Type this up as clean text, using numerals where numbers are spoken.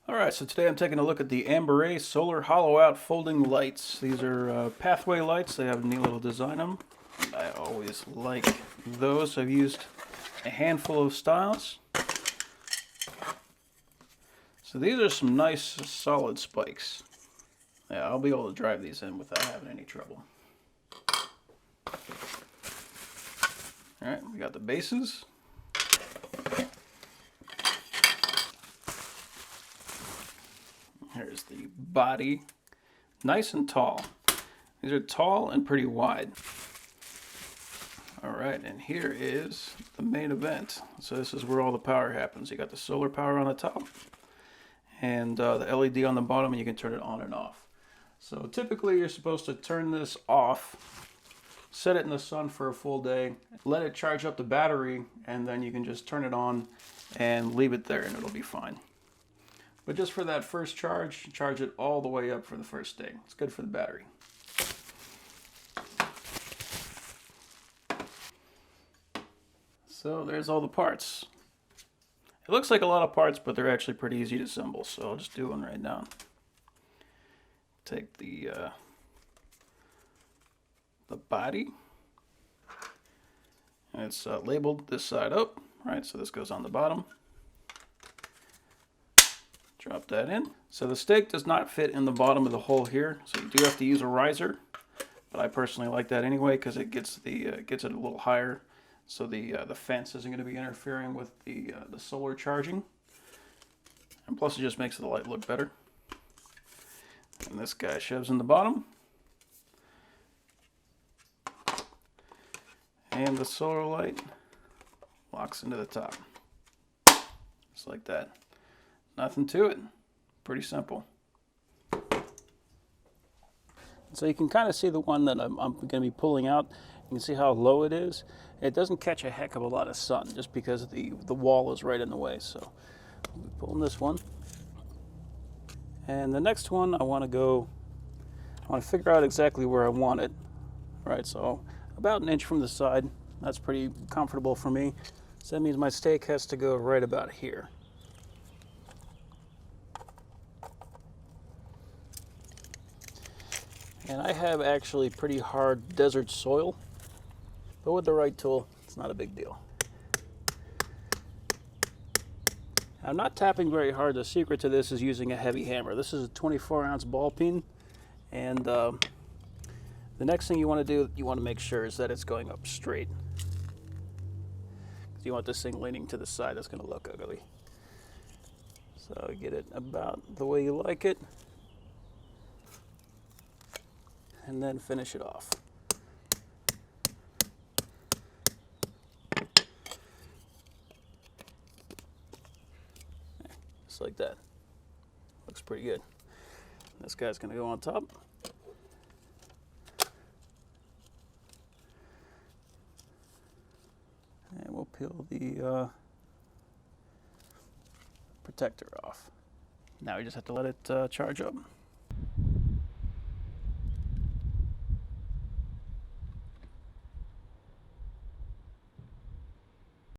Alright, so today I'm taking a look at the Ambaret solar hollow out folding lights. These are pathway lights. They have a neat little design on them. I always like those. I've used a handful of styles. So these are some nice solid spikes. Yeah, I'll be able to drive these in without having any trouble. Alright, we got the bases. Here's the body. Nice and tall. These are tall and pretty wide. Alright, and here is the main event. So this is where all the power happens. You got the solar power on the top and the LED on the bottom, and you can turn it on and off. So typically you're supposed to turn this off, set it in the sun for a full day, let it charge up the battery, and then you can just turn it on and leave it there and it'll be fine. But just for that first charge, charge it all the way up for the first day. It's good for the battery. So there's all the parts. It looks like a lot of parts, but they're actually pretty easy to assemble. So I'll just do one right now. Take the body. And it's labeled this side up, right? So this goes on the bottom. Drop that in. So the stake does not fit in the bottom of the hole here, so you do have to use a riser. But I personally like that anyway because it gets it a little higher, so the fence isn't going to be interfering with the solar charging. And plus, it just makes the light look better. And this guy shoves in the bottom, and the solar light locks into the top, just like that. Nothing to it. Pretty simple. So you can kind of see the one that I'm going to be pulling out. You can see how low it is. It doesn't catch a heck of a lot of sun just because the wall is right in the way. So I'll be pulling this one. And the next one I want to figure out exactly where I want it. Right, so about an inch from the side. That's pretty comfortable for me. So that means my stake has to go right about here. And I have actually pretty hard desert soil, but with the right tool, it's not a big deal. I'm not tapping very hard. The secret to this is using a heavy hammer. This is a 24-ounce ball peen, and the next thing you want to do, you want to make sure is that it's going up straight. Because you want this thing leaning to the side. That's going to look ugly. So get it about the way you like it. And then finish it off. Just like that. Looks pretty good. This guy's going to go on top. And we'll peel the protector off. Now we just have to let it charge up.